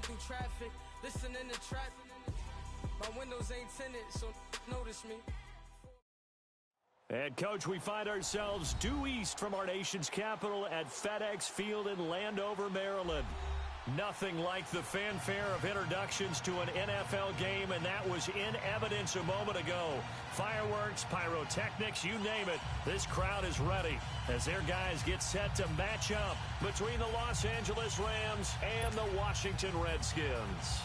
through traffic, listening to trap. My windows ain't tinted, so notice me. And, Coach, we find ourselves due east from our nation's capital at FedEx Field in Landover, Maryland. Nothing like the fanfare of introductions to an NFL game, and that was in evidence a moment ago. Fireworks, pyrotechnics, you name it. This crowd is ready as their guys get set to match up between the Los Angeles Rams and the Washington Redskins.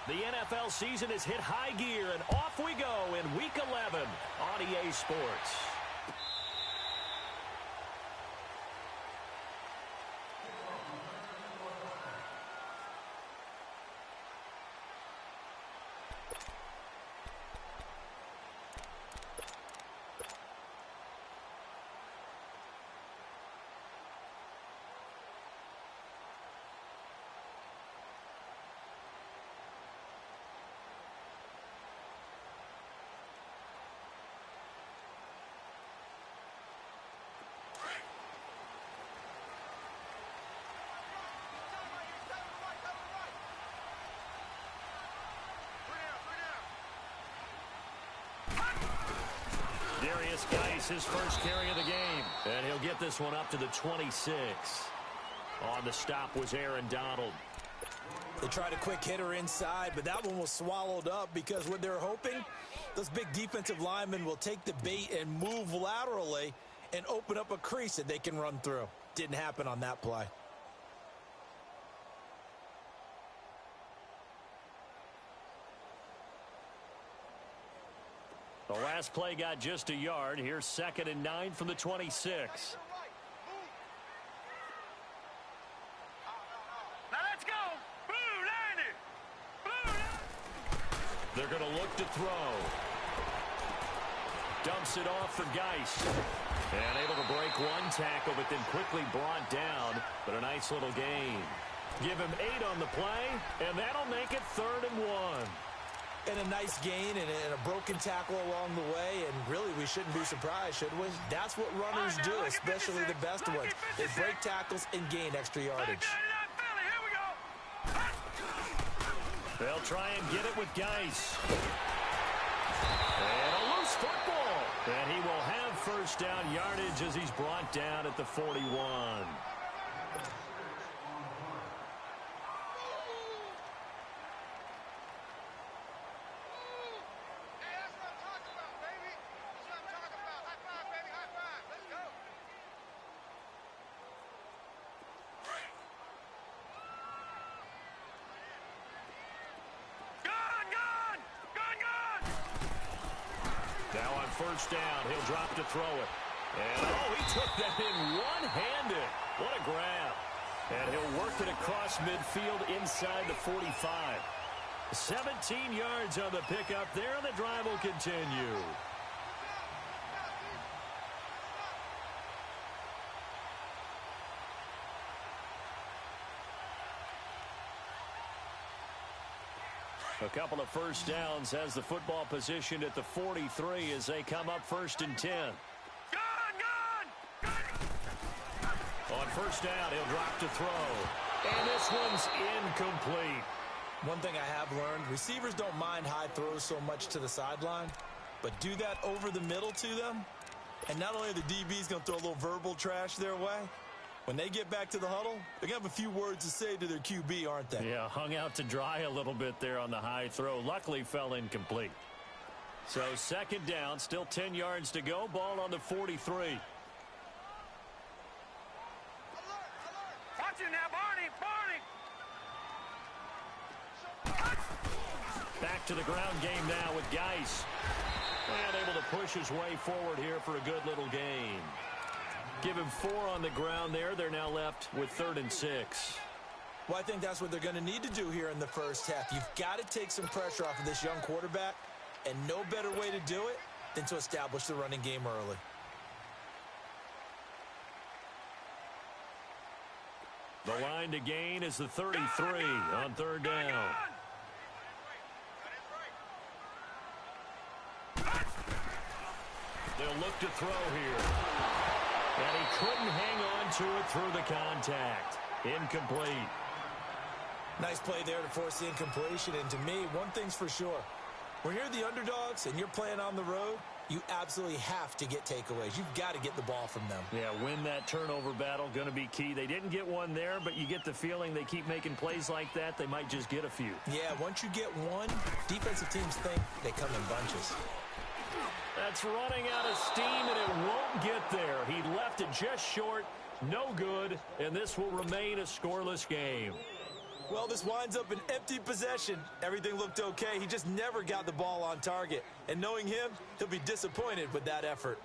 The NFL season has hit high gear, and off we go in Week 11 on EA Sports. His first carry of the game, and he'll get this one up to the 26. On the stop was Aaron Donald. They tried a quick hitter inside, but that one was swallowed up because what they're hoping, those big defensive linemen will take the bait and move laterally and open up a crease that they can run through. Didn't happen on that play. The last play got just a yard. Here's 2nd and 9 from the 26. Now let's go. Blue line it. They're going to look to throw. Dumps it off for Geist. And able to break one tackle, but then quickly brought down. But a nice little gain. Give him 8 on the play, and that'll make it 3rd and 1. And a nice gain and a broken tackle along the way, and really we shouldn't be surprised, should we? That's what runners do, especially the best ones. They break tackles and gain extra yardage. They'll try and get it with Geist. And a loose football. And he will have first down yardage as he's brought down at the 41. First down, he'll drop to throw it. And, oh, he took that in one-handed. What a grab. And he'll work it across midfield inside the 45. 17 yards on the pickup there, and the drive will continue. A couple of first downs has the football positioned at the 43 as they come up 1st and 10. On first down, he'll drop to throw. And this one's incomplete. One thing I have learned, receivers don't mind high throws so much to the sideline, but do that over the middle to them, and not only are the DBs going to throw a little verbal trash their way, when they get back to the huddle, they're going to have a few words to say to their QB, aren't they? Yeah, hung out to dry a little bit there on the high throw. Luckily fell incomplete. So 2nd down, still 10 yards to go. Ball on the 43. Watch it now, Barney. Back to the ground game now with Geist. And able to push his way forward here for a good little gain. Give him 4 on the ground there. They're now left with 3rd and 6. Well, I think that's what they're going to need to do here in the first half. You've got to take some pressure off of this young quarterback, and no better way to do it than to establish the running game early. The line to gain is the 33 on 3rd down. They'll look to throw here. And he couldn't hang on to it through the contact. Incomplete. Nice play there to force the incompletion. And to me, one thing's for sure. When you're the underdogs and you're playing on the road, you absolutely have to get takeaways. You've got to get the ball from them. Yeah, win that turnover battle, going to be key. They didn't get one there, but you get the feeling they keep making plays like that, they might just get a few. Yeah, once you get one, defensive teams think they come in bunches. That's running out of steam, and it won't get there. He left it just short, no good, and this will remain a scoreless game. Well, this winds up an empty possession. Everything looked okay. He just never got the ball on target. And knowing him, he'll be disappointed with that effort.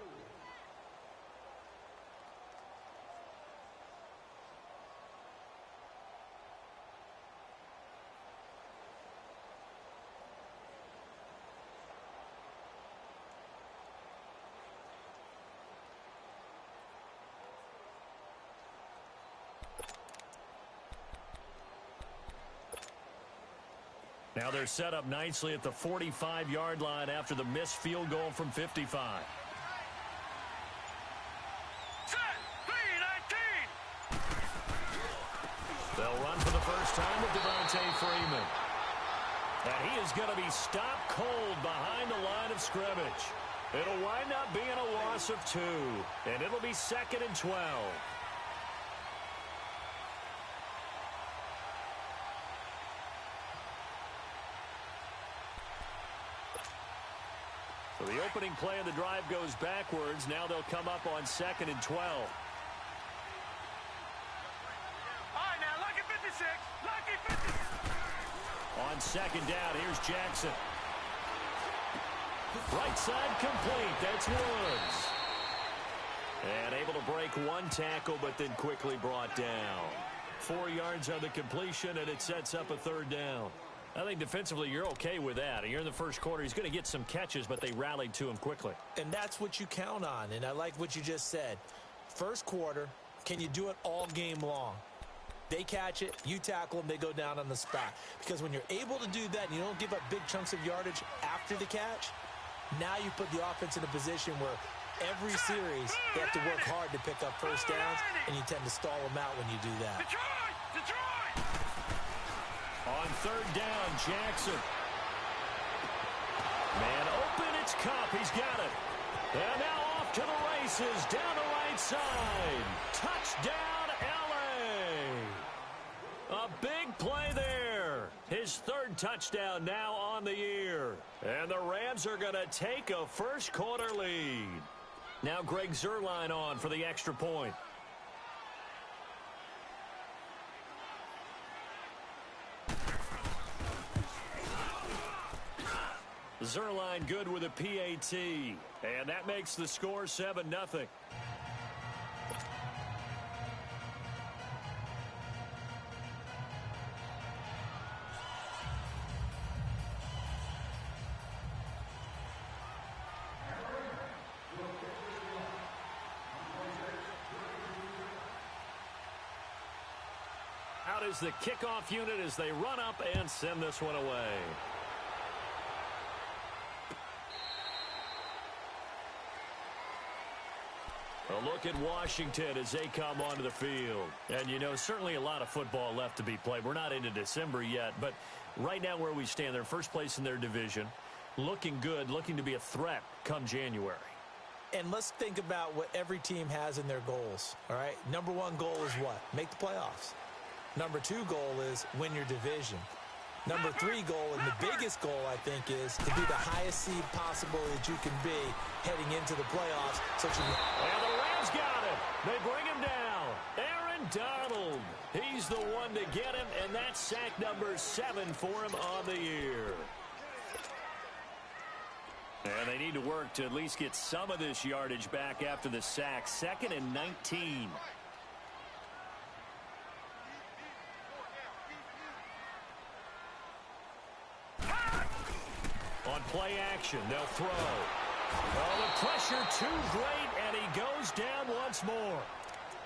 Now they're set up nicely at the 45-yard line after the missed field goal from 55. Set. Re2. They'll run for the first time with Devontae Freeman. And he is going to be stopped cold behind the line of scrimmage. It'll wind up being a loss of 2, and it'll be 2nd and 12. So the opening play of the drive goes backwards. Now they'll come up on 2nd and 12. All right, now, lucky 56. Lucky 56. On 2nd down, here's Jackson. Right side complete. That's Woods. And able to break one tackle, but then quickly brought down. 4 yards on the completion, and it sets up a 3rd down. I think defensively you're okay with that. You're in the first quarter. He's going to get some catches, but they rallied to him quickly. And that's what you count on, and I like what you just said. First quarter, can you do it all game long? They catch it, you tackle them, they go down on the spot. Because when you're able to do that and you don't give up big chunks of yardage after the catch, now you put the offense in a position where every series they have to work hard to pick up first downs, and you tend to stall them out when you do that. Detroit! Detroit! On 3rd down, Jackson. Man open, it's Cup. He's got it. And now off to the races down the right side. Touchdown, L.A. A big play there. His 3rd touchdown now on the year. And the Rams are going to take a first quarter lead. Now Greg Zuerlein on for the extra point. Zuerlein good with a PAT. And that makes the score 7-0. Out is the kickoff unit as they run up and send this one away. A look at Washington as they come onto the field. And, you know, certainly a lot of football left to be played. We're not into December yet, but right now where we stand, they're first place in their division. Looking good, looking to be a threat come January. And let's think about what every team has in their goals, all right? Number 1 goal is what? Make the playoffs. Number 2 goal is win your division. Number 3 goal, and the biggest goal, I think, is to be the highest seed possible that you can be heading into the playoffs. And the Rams got him. They bring him down. Aaron Donald. He's the one to get him, and that's sack number 7 for him on the year. And they need to work to at least get some of this yardage back after the sack. 2nd and 19. On play action, they'll throw. Oh, the pressure too great, and he goes down once more.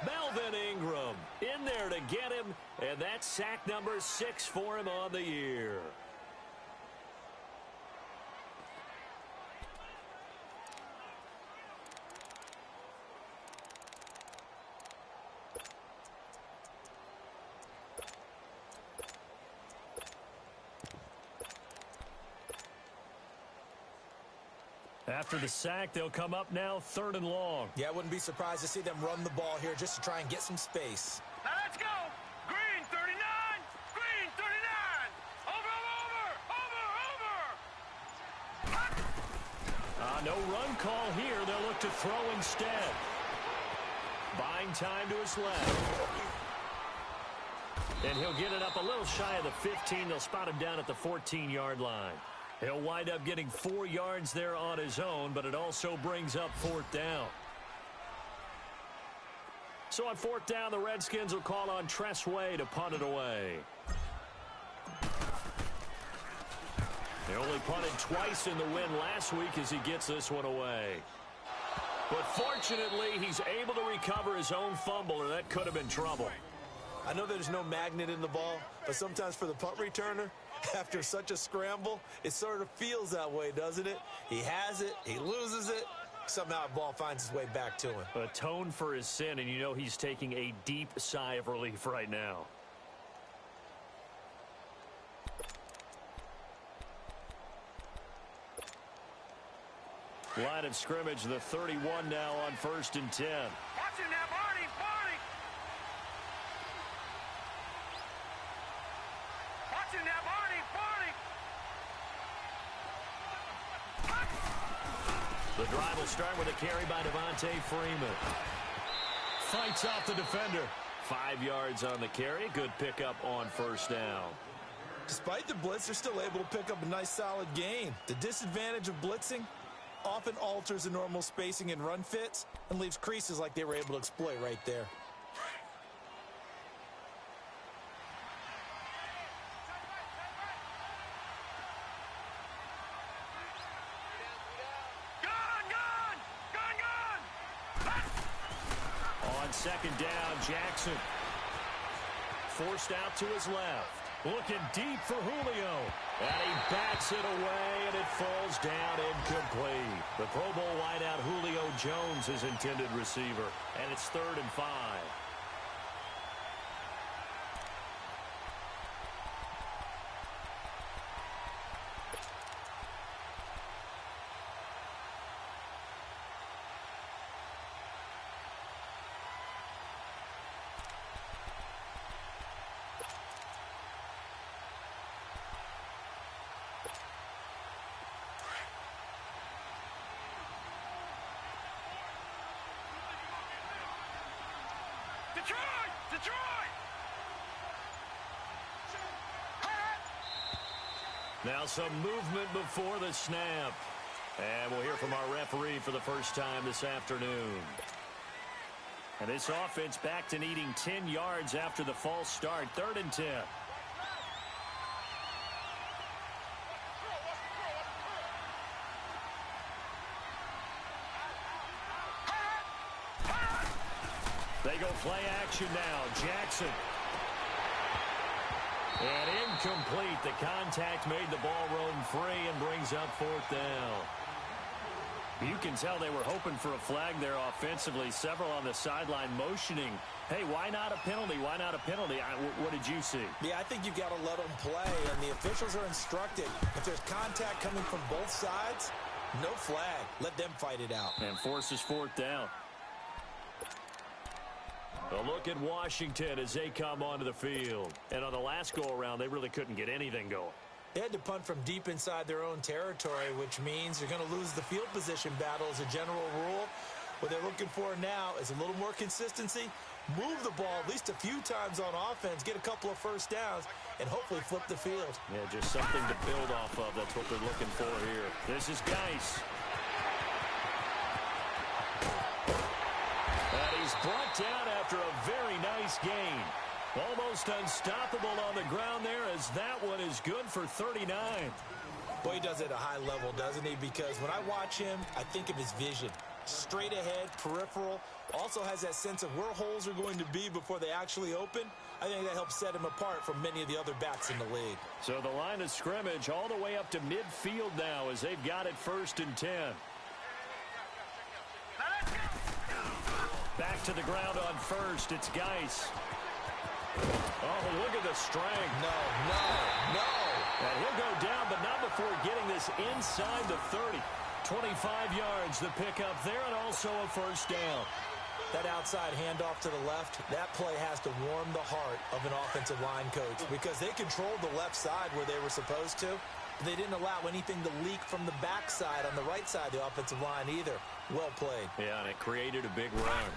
Melvin Ingram in there to get him, and that's sack number 6 for him on the year. After the sack, they'll come up now 3rd and long. Yeah, I wouldn't be surprised to see them run the ball here just to try and get some space. Now let's go. Green 39. Green 39. Over. No run call here. They'll look to throw instead. Buying time to his left. And he'll get it up a little shy of the 15. They'll spot him down at the 14-yard line. He'll wind up getting 4 yards there on his own, but it also brings up 4th down. So on 4th down, the Redskins will call on Tressway to punt it away. They only punted twice in the win last week as he gets this one away. But fortunately, he's able to recover his own fumble, or that could have been trouble. I know there's no magnet in the ball, but sometimes for the punt returner, after such a scramble, it sort of feels that way, doesn't it? He has it, he loses it, somehow the ball finds its way back to him. Atone for his sin, and you know he's taking a deep sigh of relief right now. Line of scrimmage, the 31 now on 1st and 10. Watch him now, Barney. Watch him now, Barney. The drive will start with a carry by Devontae Freeman. Fights off the defender. 5 yards on the carry. Good pickup on 1st down. Despite the blitz, they're still able to pick up a nice solid gain. The disadvantage of blitzing often alters the normal spacing and run fits and leaves creases like they were able to exploit right there. On 2nd down, Jackson. Forced out to his left. Looking deep for Julio. And he bats it away, and it falls down incomplete. The Pro Bowl wideout Julio Jones is intended receiver. And it's 3rd and 5. Detroit! Now some movement before the snap. And we'll hear from our referee for the first time this afternoon. And this offense back to needing 10 yards after the false start. 3rd and 10. They go play action now. Jackson. And incomplete. The contact made the ball roam free and brings up 4th down. You can tell they were hoping for a flag there offensively. Several on the sideline motioning. Hey, why not a penalty? Why not a penalty? What did you see? Yeah, I think you've got to let them play, and the officials are instructed. If there's contact coming from both sides, no flag. Let them fight it out. And forces 4th down. A look at Washington as they come onto the field. And on the last go-around, they really couldn't get anything going. They had to punt from deep inside their own territory, which means they're going to lose the field position battle as a general rule. What they're looking for now is a little more consistency, move the ball at least a few times on offense, get a couple of 1st downs, and hopefully flip the field. Yeah, just something to build off of. That's what they're looking for here. This is Geis. And he's brought down after a very nice gain. Almost unstoppable on the ground there, as that one is good for 39. Boy, he does it at a high level, doesn't he? Because when I watch him, I think of his vision. Straight ahead, peripheral. Also has that sense of where holes are going to be before they actually open. I think that helps set him apart from many of the other backs in the league. So the line of scrimmage all the way up to midfield now as they've got it 1st and 10. Back to the ground on 1st. It's Geis. Oh, look at the strength. No. And he'll go down, but not before getting this inside the 30. 25 yards the pickup there, and also a first down. That outside handoff to the left, that play has to warm the heart of an offensive line coach because they controlled the left side where they were supposed to. They didn't allow anything to leak from the backside on the right side of the offensive line either. Well played. Yeah, and it created a big run.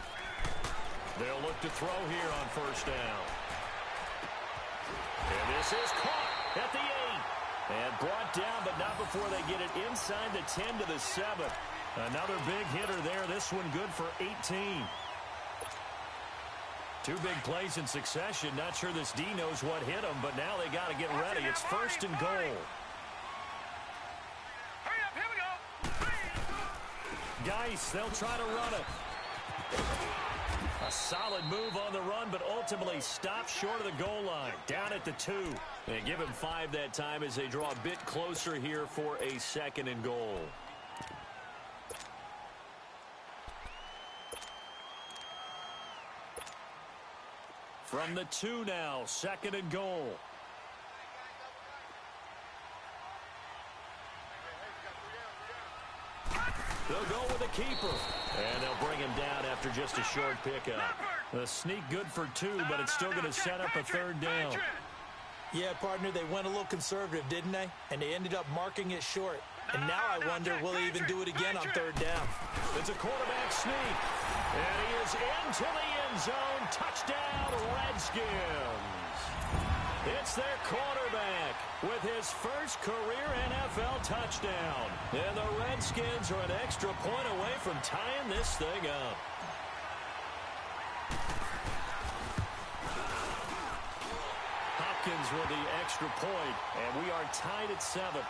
They'll look to throw here on first down. And this is caught at the 8. And brought down, but not before they get it inside the 10 to the 7. Another big hitter there. This one good for 18. Two big plays in succession. Not sure this D knows what hit him, but now they got to get ready. It's first and goal. Hurry up, here we go. Geis, they'll try to run it. A solid move on the run, but ultimately stopped short of the goal line. Down at the 2. They give him 5 that time as they draw a bit closer here for a second and goal. From the 2 now, second and goal. They'll go with the keeper. And they'll bring him down after just a short pickup. The sneak good for 2, but it's still going to set up a third down. Yeah, partner, they went a little conservative, didn't they? And they ended up marking it short. And now I wonder, will they even do it again on third down? It's a quarterback sneak. And he is into the end zone. Touchdown, Redskins. It's their quarterback with his first career NFL touchdown. And the Redskins are an extra point away from tying this thing up. Hopkins with the extra point, and we are tied at 7.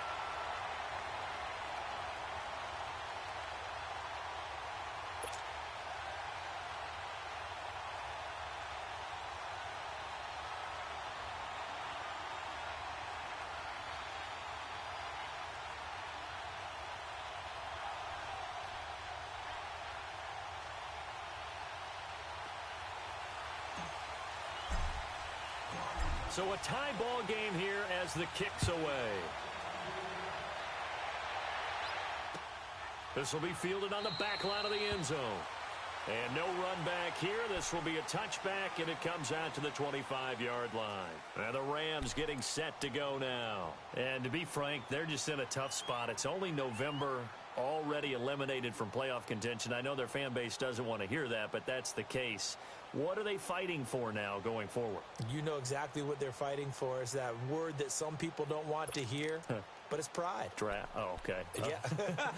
So a tie ball game here as the kick's away. This will be fielded on the back line of the end zone. And no run back here. This will be a touchback, and it comes out to the 25-yard line. And the Rams getting set to go now. And to be frank, they're just in a tough spot. It's only November, already eliminated from playoff contention. I know their fan base doesn't want to hear that, but that's the case. What are they fighting for now going forward? You know exactly what they're fighting for. Is that word that some people don't want to hear, but it's pride. Draft. Oh, okay. Yeah.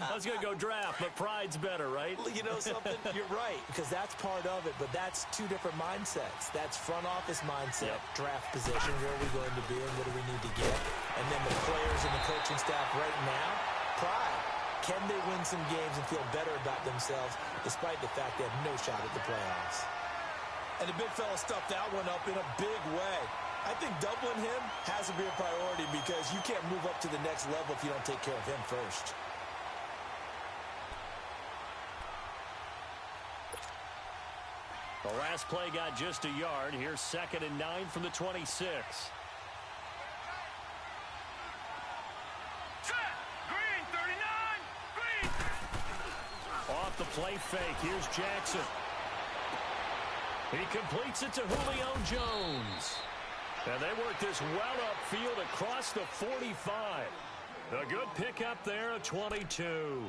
I was going to go draft, but pride's better, right? You know something? You're right, because that's part of it, but that's two different mindsets. That's front office mindset, draft position, where are we going to be and what do we need to get? And then the players and the coaching staff right now, pride. Can they win some games and feel better about themselves despite the fact they have no shot at the playoffs? And the big fella stuffed that one up in a big way. I think doubling him has to be a priority because you can't move up to the next level if you don't take care of him first. The last play got just a yard. Here's 2nd and 9 from the 26. Green, 39. Green. Off the play fake. Here's Jackson. He completes it to Julio Jones. And they work this well upfield across the 45. A good pickup there at 22.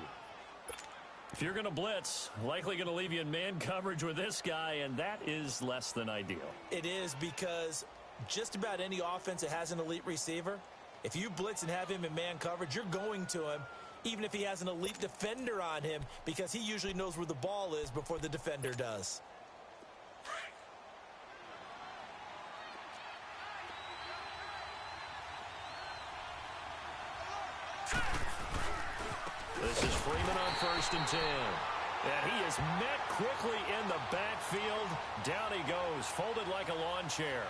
If you're going to blitz, likely going to leave you in man coverage with this guy, and that is less than ideal. It is because just about any offense that has an elite receiver, if you blitz and have him in man coverage, you're going to him, even if he has an elite defender on him, because he usually knows where the ball is before the defender does. This is Freeman on 1st and 10. And he is met quickly in the backfield. Down he goes, folded like a lawn chair.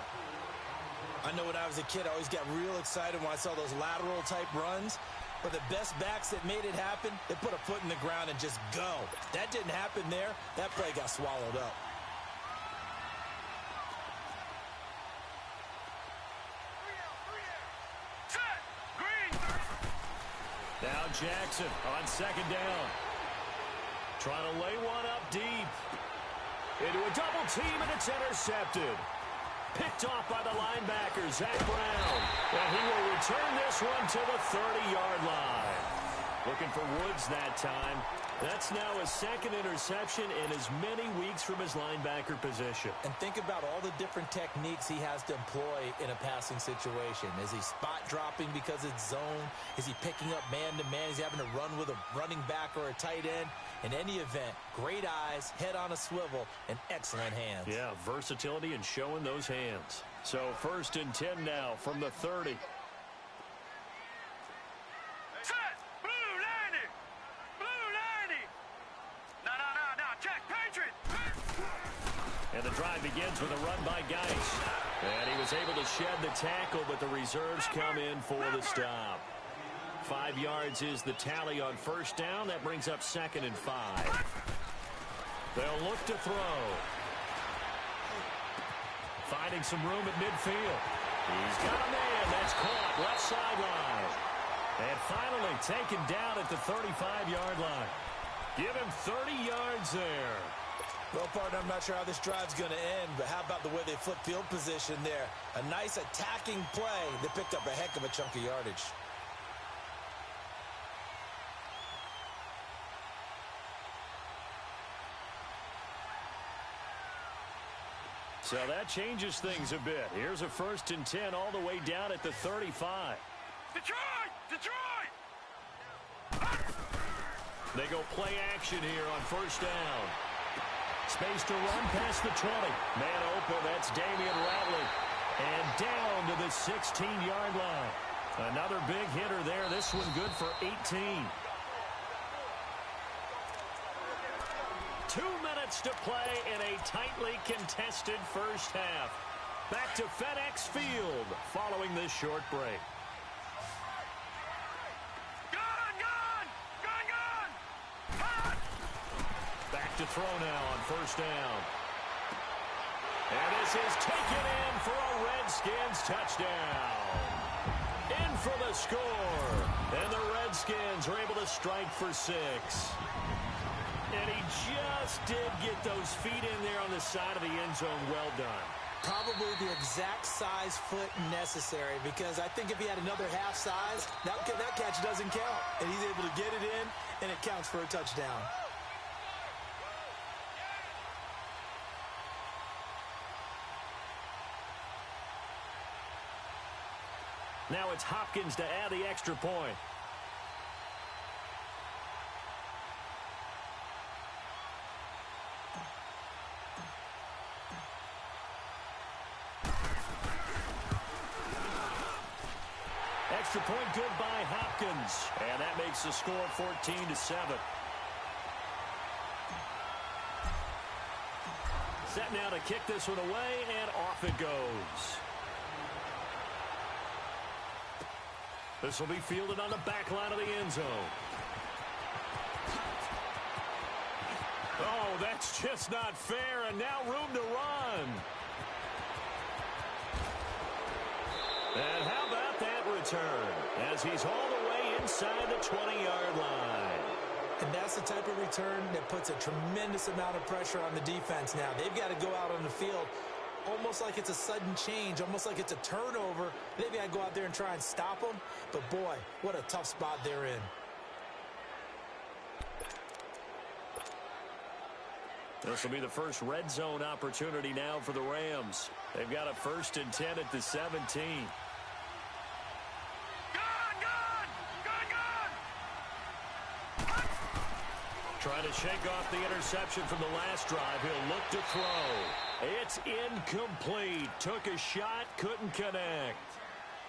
I know when I was a kid, I always got real excited when I saw those lateral type runs. But the best backs that made it happen, they put a foot in the ground and just go. That didn't happen there. That play got swallowed up. Now Jackson on second down. Trying to lay one up deep. Into a double team, and it's intercepted. Picked off by the linebacker, Zach Brown. And he will return this one to the 30-yard line. Looking for Woods that time. That's now his second interception in as many weeks from his linebacker position. And think about all the different techniques he has to employ in a passing situation. Is he spot dropping because it's zone? Is he picking up man-to-man? Is he having to run with a running back or a tight end? In any event, great eyes, head on a swivel, and excellent hands. Yeah, versatility and showing those hands. So 1st and 10 now from the 30. Set! Blue 90! Blue 90! No, check, Patriot! And the drive begins with a run by Geis. And he was able to shed the tackle, but the reserves come in for the stop. 5 yards is the tally on 1st down. That brings up 2nd and 5. They'll look to throw. Finding some room at midfield. He's got a man. That's caught. Left sideline. And finally taken down at the 35-yard line. Give him 30 yards there. Well, partner, I'm not sure how this drive's going to end, but how about the way they flip field position there? A nice attacking play. They picked up a heck of a chunk of yardage. So that changes things a bit. Here's a 1st and 10 all the way down at the 35. Detroit! Detroit! They go play action here on 1st down. Space to run past the 20. Man open, that's Damian Ratley. And down to the 16-yard line. Another big hitter there. This one good for 18. 2 minutes to play in a tightly contested first half. Back to FedEx Field following this short break. Gun! Back to throw now on 1st down. And this is taken in for a Redskins touchdown. In for the score. And the Redskins are able to strike for 6. And he just did get those feet in there on the side of the end zone. Well done. Probably the exact size foot necessary, because I think if he had another half size, that catch doesn't count. And he's able to get it in, and it counts for a touchdown. Now it's Hopkins to add the extra point. Extra point good by Hopkins. And that makes the score 14-7. Set now to kick this one away, and off it goes. This will be fielded on the back line of the end zone. Oh, that's just not fair, and now room to run. And how about that return, as he's all the way inside the 20-yard line. And that's the type of return that puts a tremendous amount of pressure on the defense now. They've got to go out on the field almost like it's a sudden change, almost like it's a turnover. Maybe I'd go out there and try and stop them, but boy, what a tough spot they're in. This will be the first red zone opportunity now for the Rams. They've got a 1st and 10 at the 17. Trying to shake off the interception from the last drive. He'll look to throw. It's incomplete. Took a shot, couldn't connect.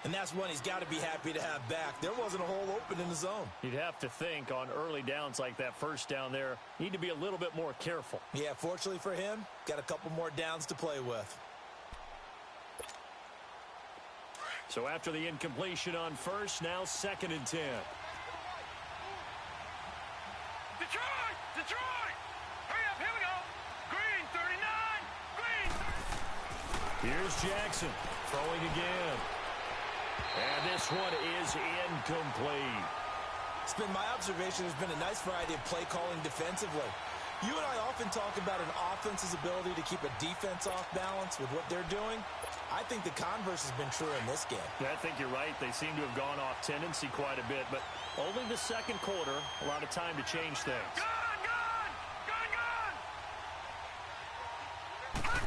And that's one he's got to be happy to have back. There wasn't a hole open in the zone. You'd have to think on early downs like that 1st down there, need to be a little bit more careful. Yeah, fortunately for him, got a couple more downs to play with. So after the incompletion on 1st, now 2nd and 10. Detroit! Detroit! Hurry up, here we go! Green, 39! Green! Here's Jackson, throwing again. And this one is incomplete. It's been my observation there's been a nice variety of play calling defensively. You and I often talk about an offense's ability to keep a defense off balance with what they're doing. I think the converse has been true in this game. Yeah, I think you're right. They seem to have gone off tendency quite a bit, but only the second quarter, a lot of time to change things. Gun, gun! Gun, gun!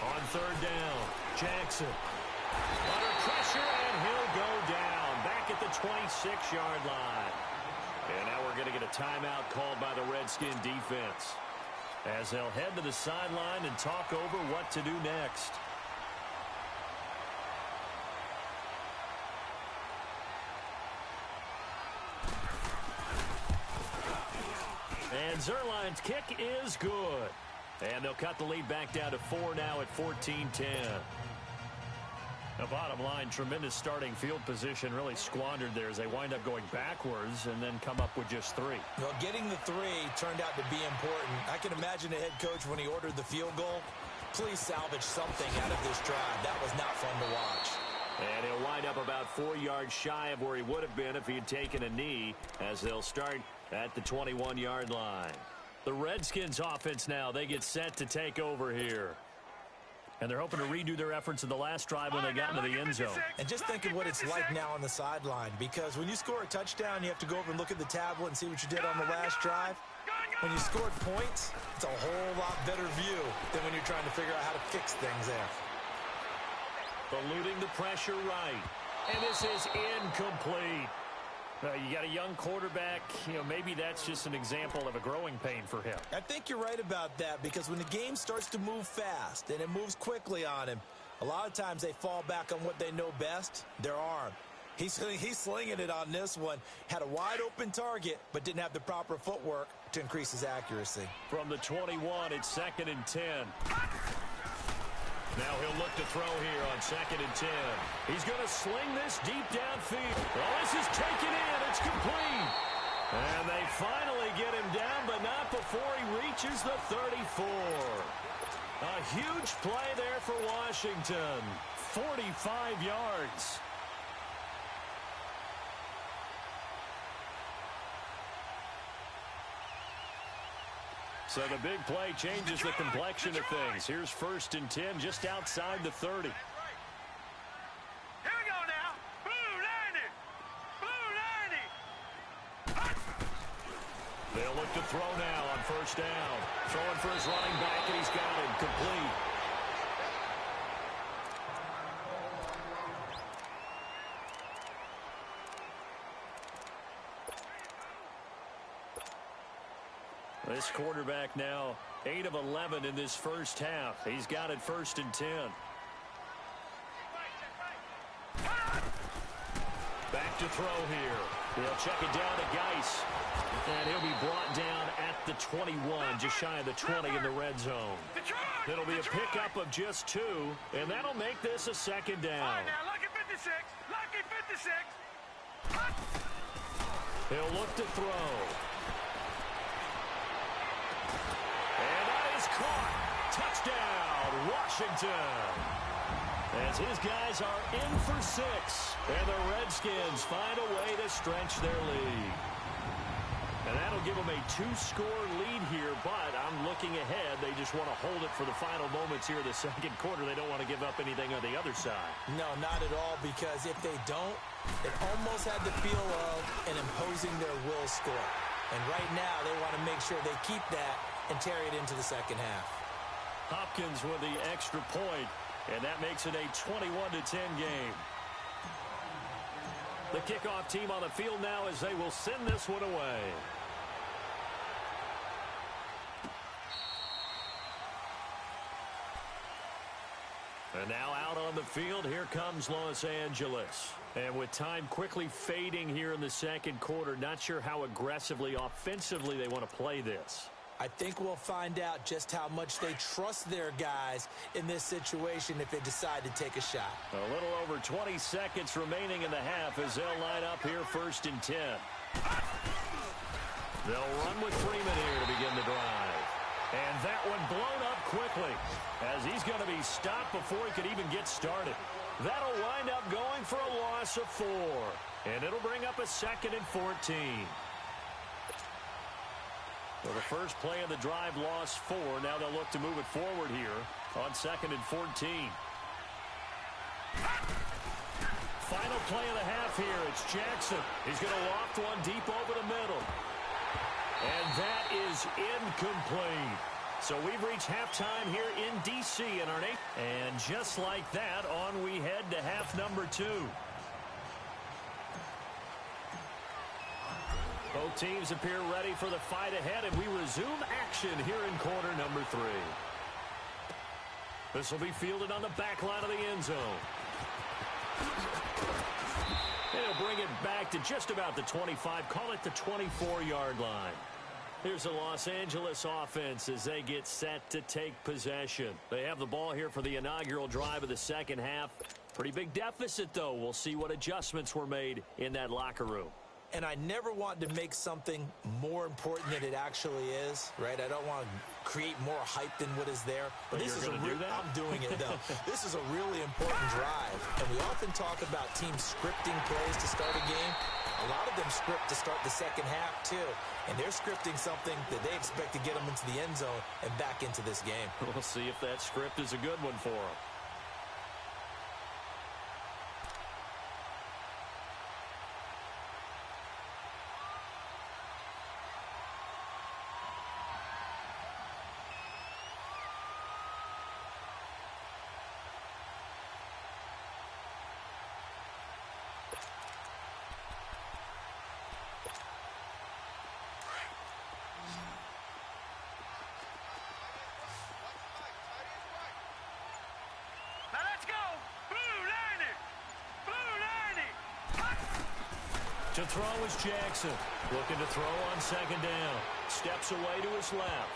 On third down, Jackson. Under pressure, and he'll go down. Back at the 26-yard line. And now we're going to get a timeout called by the Redskin defense, as they'll head to the sideline and talk over what to do next. And Zerline's kick is good. And they'll cut the lead back down to 4 now at 14-10. The bottom line, tremendous starting field position, really squandered there as they wind up going backwards and then come up with just 3. Well, getting the 3 turned out to be important. I can imagine the head coach when he ordered the field goal. Please salvage something out of this drive. That was not fun to watch. And he'll wind up about 4 yards shy of where he would have been if he had taken a knee, as they'll start at the 21-yard line. The Redskins offense now, they get set to take over here. And they're hoping to redo their efforts in the last drive when they got into the end zone. And just think of what it's like now on the sideline, because when you score a touchdown, you have to go over and look at the tablet and see what you did on the last drive. When you scored points, it's a whole lot better view than when you're trying to figure out how to fix things there. Eluding the pressure right. And this is incomplete. You got a young quarterback. Maybe that's just an example of a growing pain for him. I think you're right about that, because when the game starts to move fast and it moves quickly on him, a lot of times they fall back on what they know best, their arm. He's slinging it on this one. Had a wide open target, but didn't have the proper footwork to increase his accuracy. From the 21, it's 2nd and 10. Now he'll look to throw here on 2nd and 10. He's going to sling this deep downfield. Oh, this is taken in. It's complete. And they finally get him down, but not before he reaches the 34. A huge play there for Washington. 45 yards. So the big play changes the complexion of things. Here's 1st and 10 just outside the 30. Here we go now. Blue 90. Blue 90. They'll look to throw now on 1st down. Throwing for his running back, and he's got it complete. This quarterback now 8 of 11 in this first half. He's got it 1st and 10. Back to throw here. He'll check it down to Geis. And he'll be brought down at the 21, just shy of the 20 in the red zone. It'll be a pickup of just 2, and that'll make this a 2nd down. All right, now, lucky 56. Lucky 56. He'll look to throw. And that is caught. Touchdown, Washington. As his guys are in for 6. And the Redskins find a way to stretch their lead. And that'll give them a 2-score lead here, but I'm looking ahead. They just want to hold it for the final moments here in the second quarter. They don't want to give up anything on the other side. No, not at all, because if they don't, it almost had the feel of an imposing their will score. And right now, they want to make sure they keep that and carry it into the second half. Hopkins with the extra point, and that makes it a 21-10 game. The kickoff team on the field now as they will send this one away. And now out on the field, here comes Los Angeles. And with time quickly fading here in the second quarter, not sure how aggressively, offensively they want to play this. I think we'll find out just how much they trust their guys in this situation if they decide to take a shot. A little over 20 seconds remaining in the half as they'll line up here 1st and 10. They'll run with Freeman here to begin the drive. And that one blown up quickly as he's going to be stopped before he could even get started. That'll wind up going for a loss of 4. And it'll bring up a 2nd and 14. Well, the first play of the drive lost 4. Now they'll look to move it forward here on 2nd and 14. Final play of the half here. It's Jackson. He's going to loft one deep over the middle. And that is incomplete. So we've reached halftime here in D.C. in our nation. And just like that, on we head to half number 2. Both teams appear ready for the fight ahead, and we resume action here in quarter number 3. This will be fielded on the back line of the end zone. He'll bring it back to just about the 25, call it the 24-yard line. Here's the Los Angeles offense as they get set to take possession. They have the ball here for the inaugural drive of the second half. Pretty big deficit, though. We'll see what adjustments were made in that locker room. And I never want to make something more important than it actually is, right? I don't want to create more hype than what is there. But this is I'm doing it, though. This is a really important drive. And we often talk about teams scripting plays to start a game. A lot of them script to start the second half, too. And they're scripting something that they expect to get them into the end zone and back into this game. We'll see if that script is a good one for them. To throw is Jackson. Looking to throw on second down. Steps away to his left.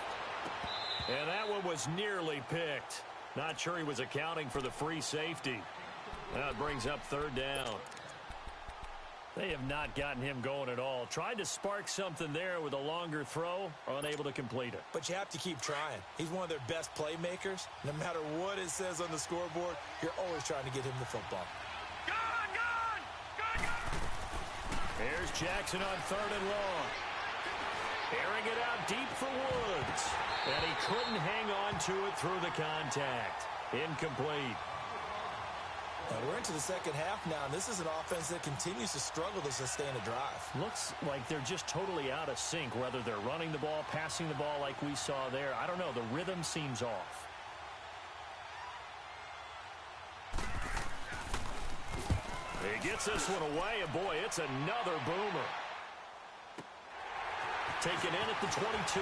And that one was nearly picked. Not sure he was accounting for the free safety. Now it brings up third down. They have not gotten him going at all. Tried to spark something there with a longer throw. Unable to complete it. But you have to keep trying. He's one of their best playmakers. No matter what it says on the scoreboard, you're always trying to get him the football. Here's Jackson on third and long. Airing it out deep for Woods. And he couldn't hang on to it through the contact. Incomplete. Now we're into the second half now, and this is an offense that continues to struggle to sustain a drive. Looks like they're just totally out of sync, whether they're running the ball, passing the ball like we saw there. I don't know. The rhythm seems off. He gets this one away, and boy, it's another boomer. Taken in at the 22.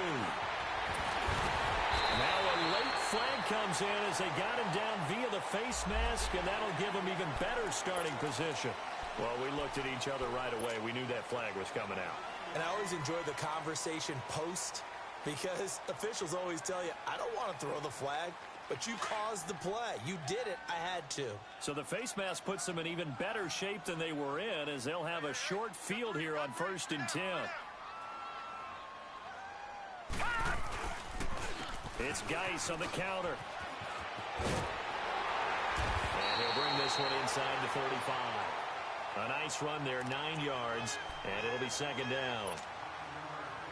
Now a late flag comes in as they got him down via the face mask, and that'll give him even better starting position. Well, we looked at each other right away. We knew that flag was coming out. And I always enjoy the conversation post, because officials always tell you, I don't want to throw the flag. But you caused the play. You did it. I had to. So the face mask puts them in even better shape than they were in, as they'll have a short field here on 1st and 10. It's Geis on the counter. And he'll bring this one inside the 45. A nice run there, 9 yards, and it'll be second down.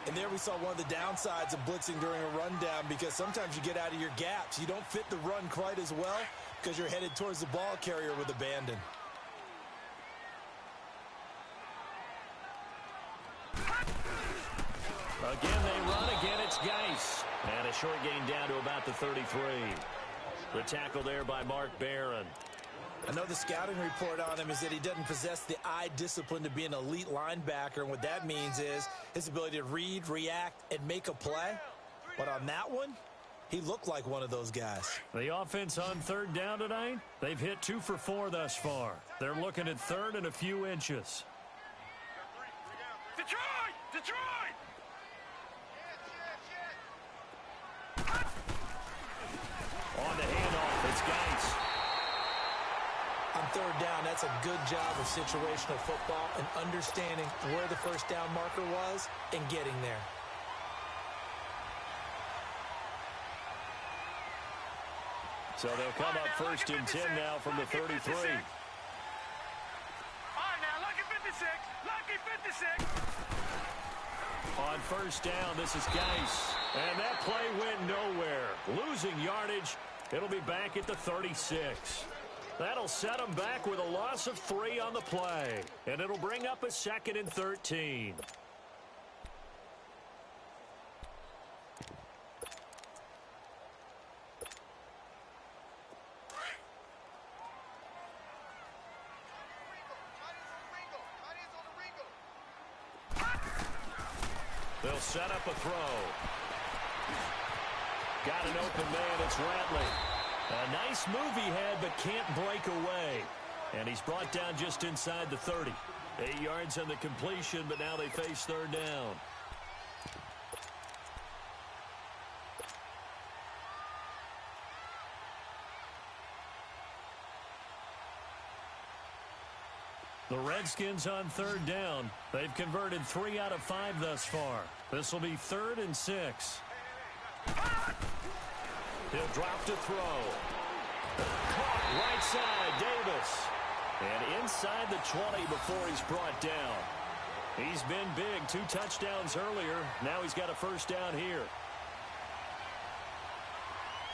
And there we saw one of the downsides of blitzing during a rundown, because sometimes you get out of your gaps. You don't fit the run quite as well because you're headed towards the ball carrier with abandon. Again, they run. Again, it's Geis. And a short gain down to about the 33. The tackle there by Mark Barron. I know the scouting report on him is that he doesn't possess the eye discipline to be an elite linebacker, and what that means is his ability to read, react, and make a play. But on that one, he looked like one of those guys. The offense on third down tonight, they've hit 2 for 4 thus far. They're looking at third and a few inches. Detroit! Detroit! On the handoff, it's Geis. On third down, that's a good job of situational football and understanding where the first down marker was and getting there. So they'll come up first and 10 now from the 33. All right, now, lucky 56. Lucky 56. On first down, this is Geis. And that play went nowhere. Losing yardage. It'll be back at the 36. That'll set them back with a loss of 3 on the play. And it'll bring up a 2nd and 13. They'll set up a throw. Got an open man. It's Ratley. A nice move he had, but can't break away. And he's brought down just inside the 30. 8 yards on the completion, but now they face third down. The Redskins on third down. They've converted 3 out of 5 thus far. This will be 3rd and 6. He'll drop to throw. Caught right side, Davis. And inside the 20 before he's brought down. He's been big. 2 touchdowns earlier. Now he's got a first down here.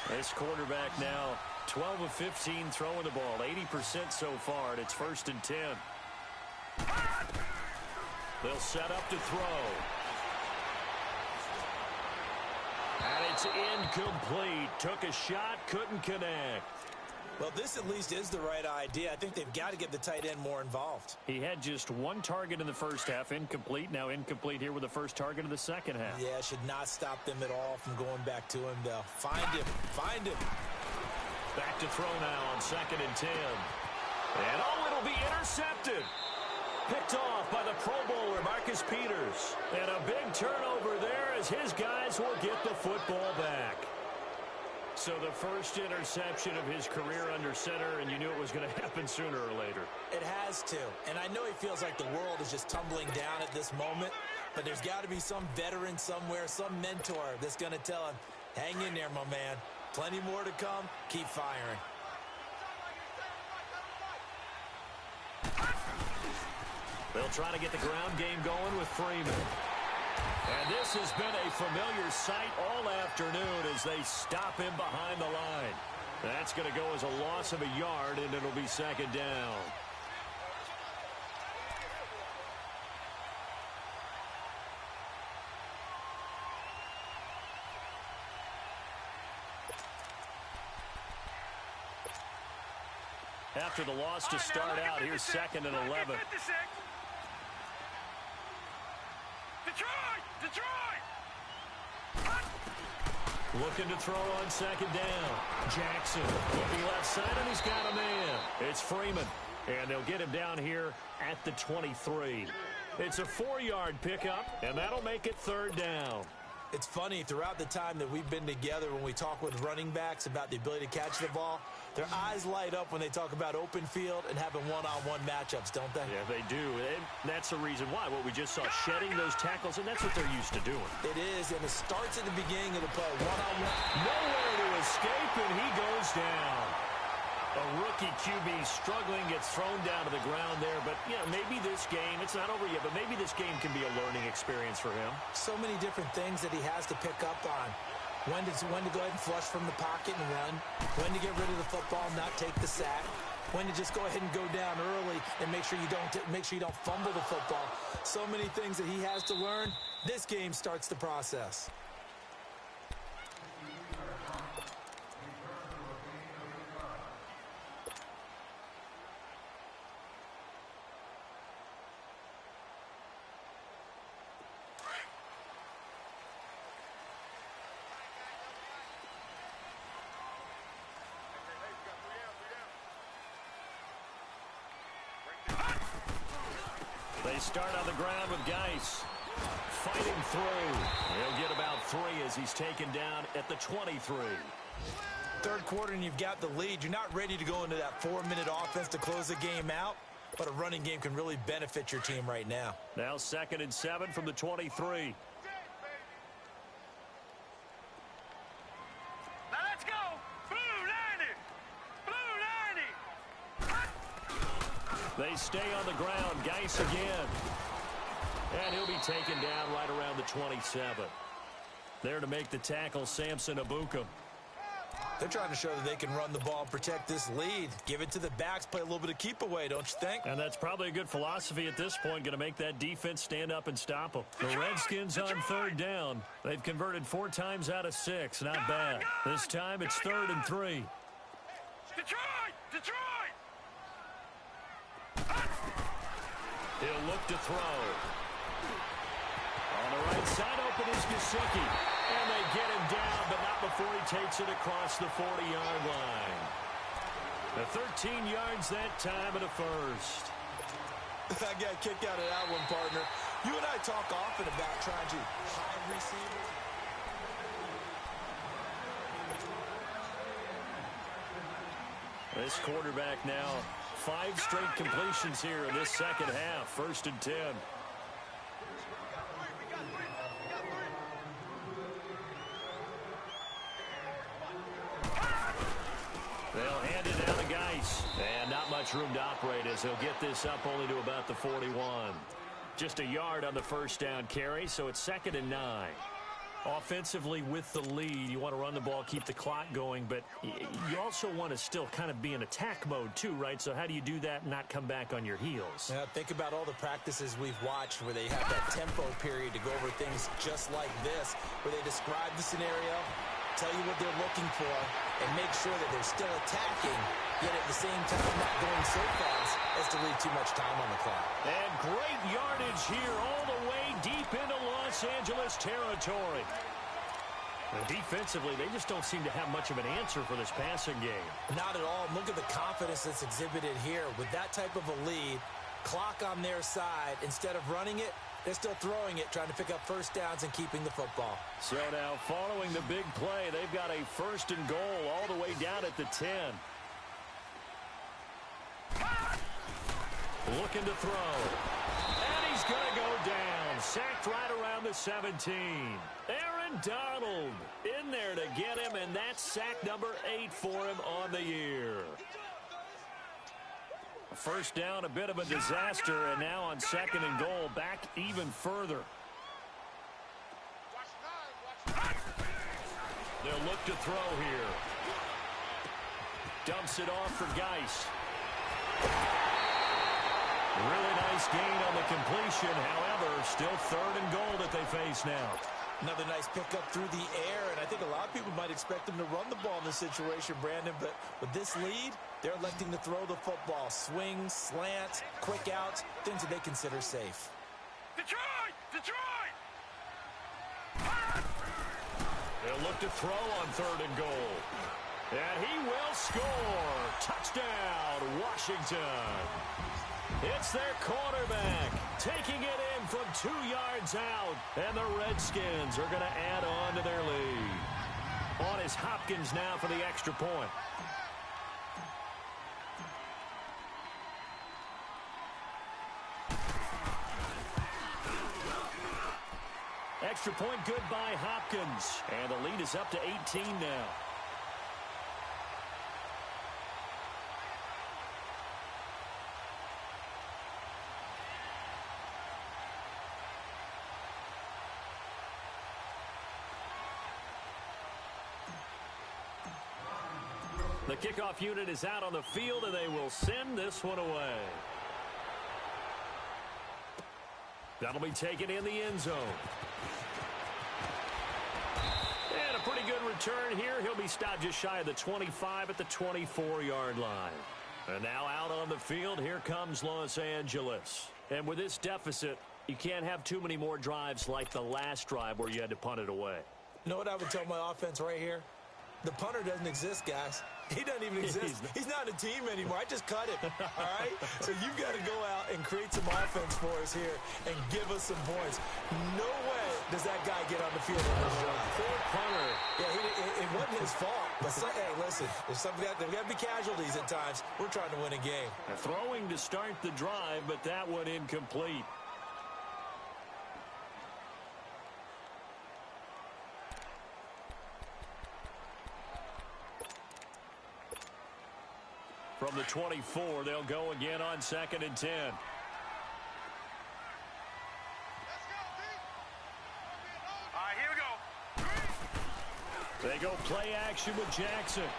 This quarterback now 12 of 15 throwing the ball. 80% so far, and it's 1st and 10. They'll set up to throw. And it's incomplete. Took a shot, couldn't connect. Well, this at least is the right idea. I think they've got to get the tight end more involved. He had just 1 target in the first half. Incomplete. Now incomplete here with the first target of the second half. Yeah, should not stop them at all from going back to him, though. Find him. Find him. Back to throw now on 2nd and 10. And it'll be intercepted. Picked off by the Pro Bowler, Marcus Peters. And a big turnover there as his guys will get the football back. So the first interception of his career under center, and you knew it was going to happen sooner or later. It has to. And I know he feels like the world is just tumbling down at this moment, but there's got to be some veteran somewhere, some mentor that's going to tell him, hang in there, my man. Plenty more to come. Keep firing. They'll try to get the ground game going with Freeman. And this has been a familiar sight all afternoon as they stop him behind the line. That's going to go as a loss of a yard, and it'll be 2nd down. After the loss to start out, here's 2nd and 11. Detroit! Looking to throw on 2nd down. Jackson looking left side, and he's got a man. It's Freeman, and they'll get him down here at the 23. It's a 4-yard pickup, and that'll make it 3rd down. It's funny, throughout the time that we've been together, when we talk with running backs about the ability to catch the ball, their eyes light up when they talk about open field and having one-on-one matchups, don't they? Yeah, they do. And that's the reason why. What we just saw, shedding those tackles, and that's what they're used to doing. It is, and it starts at the beginning of the play. One-on-one. Nowhere to escape, and he goes down. A rookie QB struggling, gets thrown down to the ground there. But, you know, maybe this game, it's not over yet, but maybe this game can be a learning experience for him. So many different things that he has to pick up on. When to go ahead and flush from the pocket and run. When to get rid of the football and not take the sack. When to just go ahead and go down early and make sure you don't fumble the football. So many things that he has to learn. This game starts the process. They start on the ground with Geis. Fighting through. He'll get about 3 as he's taken down at the 23. Third quarter and you've got the lead. You're not ready to go into that 4-minute offense to close the game out, but a running game can really benefit your team right now. Now 2nd and 7 from the 23. Now let's go. Blue 90. They stay on the ground. Geis again. And he'll be taken down right around the 27. There to make the tackle, Samson Abuka. They're trying to show that they can run the ball, protect this lead. Give it to the backs, play a little bit of keep away, don't you think? And that's probably a good philosophy at this point, going to make that defense stand up and stop them. The Redskins on third down. They've converted 4 times out of 6. Not bad. This time it's 3rd and 3. Detroit! He'll look to throw. On the right side, open is Gesicki. And they get him down, but not before he takes it across the 40-yard line. The 13 yards that time and a first. I got kicked out of that one, partner. You and I talk often about trying to hide receivers. This quarterback now, 5 straight completions here in this second half. 1st and 10. They'll hand it down to Geis. And not much room to operate as he'll get this up only to about the 41. Just a yard on the first down carry, so it's 2nd and 9. Offensively with the lead, you want to run the ball, keep the clock going, but you also want to still kind of be in attack mode too, right? So how do you do that and not come back on your heels? Yeah, think about all the practices we've watched where they have that tempo period to go over things just like this, where they describe the scenario, tell you what they're looking for, and make sure that they're still attacking, yet at the same time not going so fast as to leave too much time on the clock. And great yardage here all the way deep into Los Angeles territory. And defensively, they just don't seem to have much of an answer for this passing game. Not at all. Look at the confidence that's exhibited here. With that type of a lead, clock on their side, instead of running it, they're still throwing it, trying to pick up first downs and keeping the football. So now following the big play, they've got a 1st and goal all the way down at the 10. Looking to throw. And he's going to go down. Sacked right around the 17. Aaron Donald in there to get him, and that's sack number 8 for him on the year. First down, a bit of a disaster, and now on 2nd and goal, back even further. They'll look to throw here. Dumps it off for Geis. Really nice gain on the completion. However, still 3rd and goal that they face now. Another nice pickup through the air, and I think a lot of people might expect them to run the ball in this situation, Brandon, but with this lead, they're electing to throw the football. Swings, slants, quick outs, things that they consider safe. Detroit! They'll look to throw on 3rd and goal. And he will score. Touchdown, Washington. It's their quarterback taking it in from 2 yards out. And the Redskins are going to add on to their lead. On is Hopkins now for the extra point. Extra point good by Hopkins. And the lead is up to 18 now. The kickoff unit is out on the field, and they will send this one away. That'll be taken in the end zone. And a pretty good return here. He'll be stopped just shy of the 25 at the 24-yard line. And now out on the field, here comes Los Angeles. And with this deficit, you can't have too many more drives like the last drive where you had to punt it away. You know what I would tell my offense right here? The punter doesn't exist, guys. He doesn't even exist. He's not a team anymore. I just cut him, all right? So you've got to go out and create some offense for us here and give us some points. No way does that guy get on the field on this drive. Poor punter. Yeah, it wasn't his fault. But, hey, listen, there's got to be casualties at times. We're trying to win a game. Throwing to start the drive, but that one incomplete. From the 24, they'll go again on 2nd and 10. Here we go. They go play action with Jackson.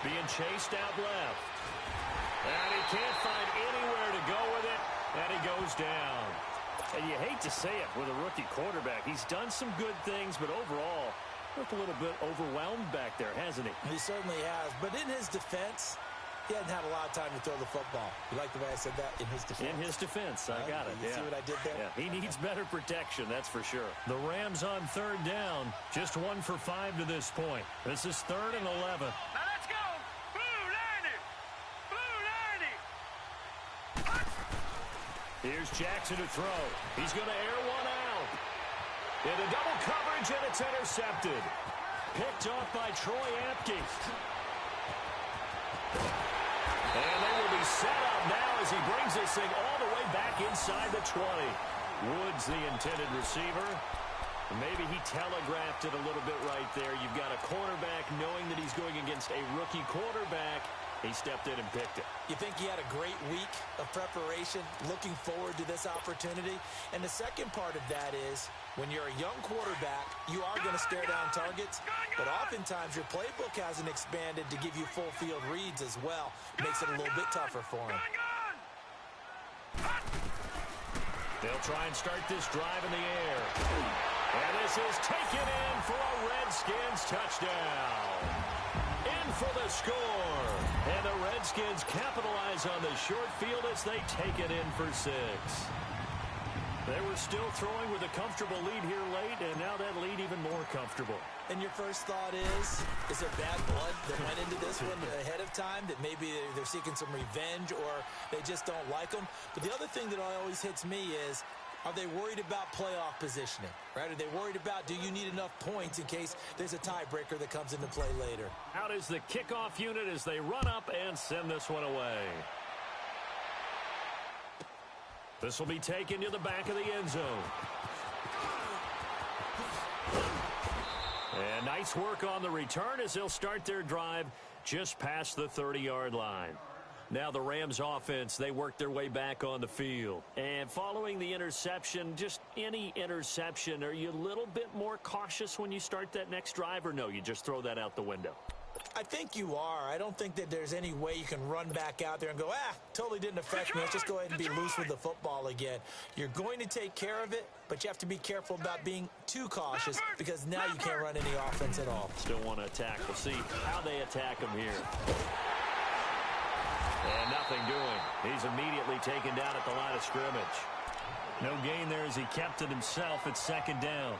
Being chased out left. And he can't find anywhere to go with it. And he goes down. And you hate to say it with a rookie quarterback. He's done some good things, but overall, looked a little bit overwhelmed back there, hasn't he? He certainly has. But in his defense, he hadn't had a lot of time to throw the football. You like the way I said that? In his defense. In his defense. I got it. You see what I did there? Yeah. He needs better protection, that's for sure. The Rams on 3rd down. Just 1 for 5 to this point. This is 3rd and 11. Now let's go. Blue 90. Blue 90. Here's Jackson to throw. He's going to air one out. Into double coverage, and it's intercepted. Picked off by Troy Apke. And they will be set up now as he brings this thing all the way back inside the 20. Woods, the intended receiver. Maybe he telegraphed it a little bit right there. You've got a cornerback knowing that he's going against a rookie quarterback. He stepped in and picked it. You think he had a great week of preparation, looking forward to this opportunity? And the second part of that is, when you're a young quarterback, you are going to stare down targets, but oftentimes your playbook hasn't expanded to give you full field reads as well. Makes it a little bit tougher for him. They'll try and start this drive in the air. And this is taken in for a Redskins touchdown. In for the score. And the Redskins capitalize on the short field as they take it in for 6. They were still throwing with a comfortable lead here late, and now that lead even more comfortable. And your first thought is there bad blood that went into this one ahead of time, that maybe they're seeking some revenge or they just don't like them? But the other thing that always hits me is, are they worried about playoff positioning, right? Are they worried about, do you need enough points in case there's a tiebreaker that comes into play later? Out is the kickoff unit as they run up and send this one away. This will be taken to the back of the end zone. And nice work on the return as they'll start their drive just past the 30-yard line. Now the Rams offense, they work their way back on the field. And following the interception, just any interception, are you a little bit more cautious when you start that next drive, or no, you just throw that out the window? I think you are. I don't think that there's any way you can run back out there and go, totally didn't affect me. Let's just go ahead and be loose with the football again. You're going to take care of it, but you have to be careful about being too cautious because now you can't run any offense at all. Still want to attack. We'll see how they attack him here. And nothing doing. He's immediately taken down at the line of scrimmage. No gain there as he kept it himself at 2nd down.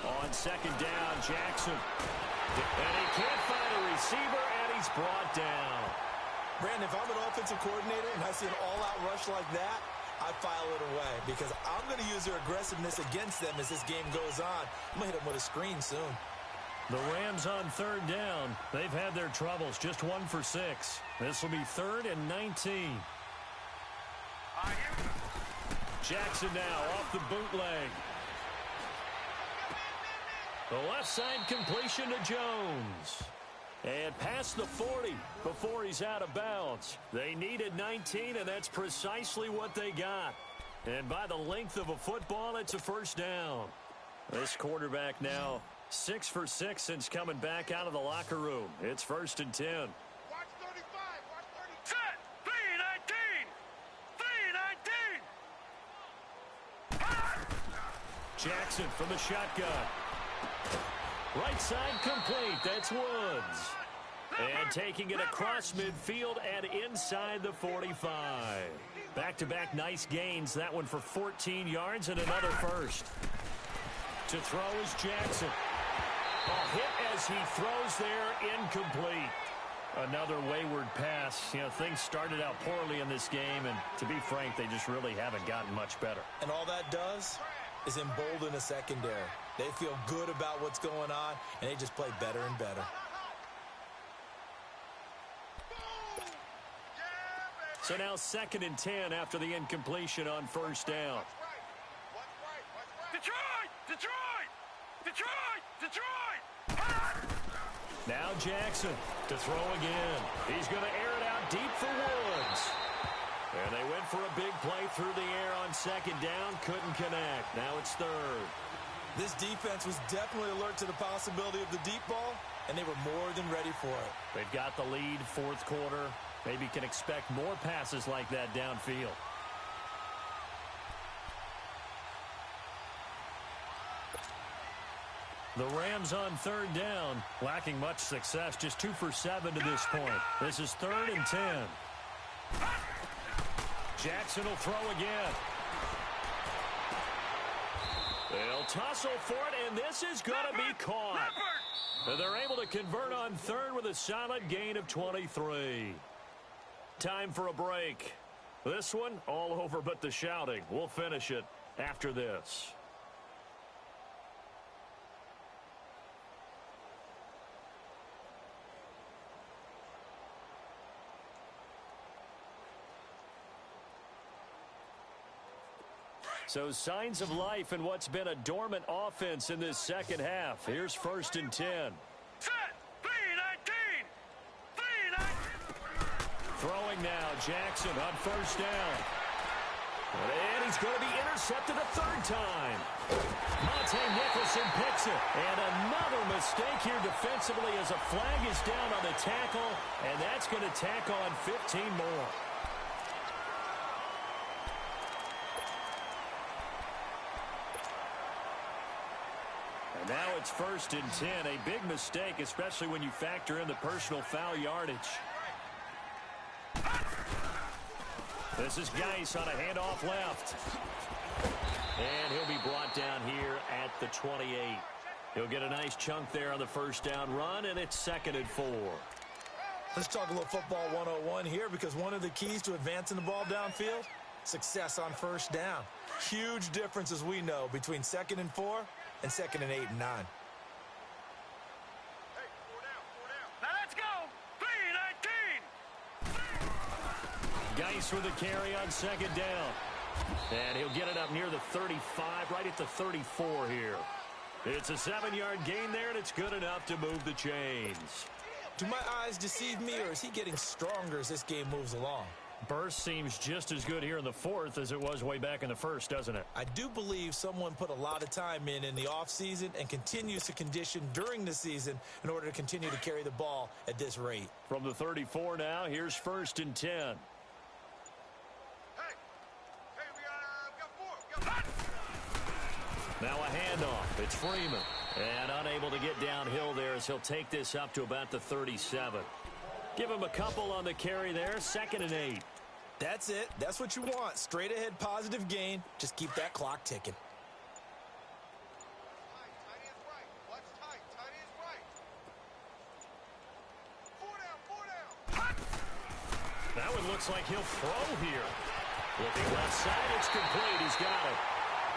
On 2nd down, Jackson. And he can't find a receiver, and he's brought down. Brandon, if I'm an offensive coordinator and I see an all-out rush like that, I file it away because I'm going to use their aggressiveness against them as this game goes on. I'm going to hit them with a screen soon. The Rams on 3rd down. They've had their troubles, just 1 for 6. This will be 3rd and 19. Jackson now off the bootleg. The left side completion to Jones. And past the 40 before he's out of bounds. They needed 19, and that's precisely what they got. And by the length of a football, it's a 1st down. This quarterback now 6 for 6 since coming back out of the locker room. It's 1st and 10. Watch 35. Watch 30. Set. 3-19. 3-19. Jackson from the shotgun. Right side complete. That's Woods. And taking it across midfield and inside the 45. Back-to-back nice gains. That one for 14 yards and another 1st. To throw is Jackson. A hit as he throws there, incomplete. Another wayward pass. You know, things started out poorly in this game, and to be frank, they just really haven't gotten much better. And all that does is embolden a secondary. They feel good about what's going on, and they just play better and better. So now 2nd and 10 after the incompletion on first down. Detroit! Detroit! Detroit! Detroit! Now Jackson to throw again. He's going to air it out deep for Woods. And they went for a big play through the air on 2nd down. Couldn't connect. Now it's 3rd. This defense was definitely alert to the possibility of the deep ball, and they were more than ready for it. They've got the lead, 4th quarter. Maybe can expect more passes like that downfield. The Rams on 3rd down, lacking much success, just 2 for 7 to this point. This is 3rd and 10. Jackson will throw again. They'll tussle for it, and this is going to be caught. They're able to convert on 3rd with a solid gain of 23. Time for a break. This one, all over but the shouting. We'll finish it after this. So signs of life in what's been a dormant offense in this second half. Here's 1st and 10. Set! 3-19! 3-19! Throwing now, Jackson on 1st down. And he's going to be intercepted a 3rd time. Monte Nicholson picks it. And another mistake here defensively as a flag is down on the tackle. And that's going to tack on 15 more. Now it's 1st and 10. A big mistake, especially when you factor in the personal foul yardage. This is Geis on a handoff left. And he'll be brought down here at the 28. He'll get a nice chunk there on the 1st down run, and it's 2nd and 4. Let's talk a little football 101 here, because one of the keys to advancing the ball downfield, success on 1st down. Huge difference, as we know, between 2nd and 4 and 2nd and 8 and 9. Now let's go! 3-19! Geis with a carry on 2nd down. And he'll get it up near the 35, right at the 34 here. It's a 7-yard gain there, and it's good enough to move the chains. Do my eyes deceive me, or is he getting stronger as this game moves along? Burst seems just as good here in the 4th as it was way back in the 1st, doesn't it? I do believe someone put a lot of time in the offseason and continues to condition during the season in order to continue to carry the ball at this rate. From the 34 now, here's 1st and 10. Hey, we got 4. Now a handoff. It's Freeman. And unable to get downhill there as he'll take this up to about the 37. Give him a couple on the carry there. 2nd and 8. That's it. That's what you want. Straight ahead positive gain. Just keep that clock ticking. Tight is right. What's tight? Tight is right. 4 down. That one looks like he'll throw here. Looking left side. It's complete. He's got it.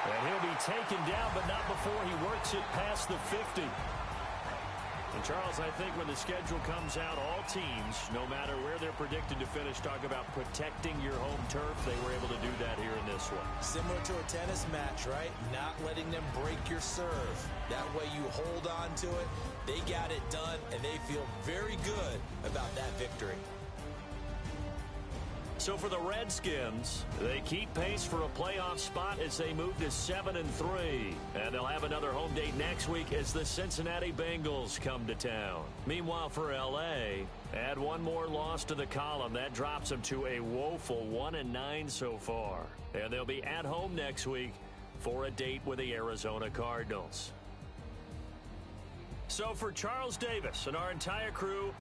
And he'll be taken down, but not before he works it past the 50. And Charles, I think when the schedule comes out, all teams, no matter where they're predicted to finish, talk about protecting your home turf. They were able to do that here in this one. Similar to a tennis match, right? Not letting them break your serve. That way you hold on to it. They got it done, and they feel very good about that victory. So for the Redskins, they keep pace for a playoff spot as they move to 7-3. And they'll have another home date next week as the Cincinnati Bengals come to town. Meanwhile, for L.A., add one more loss to the column. That drops them to a woeful 1-9 so far. And they'll be at home next week for a date with the Arizona Cardinals. So for Charles Davis and our entire crew,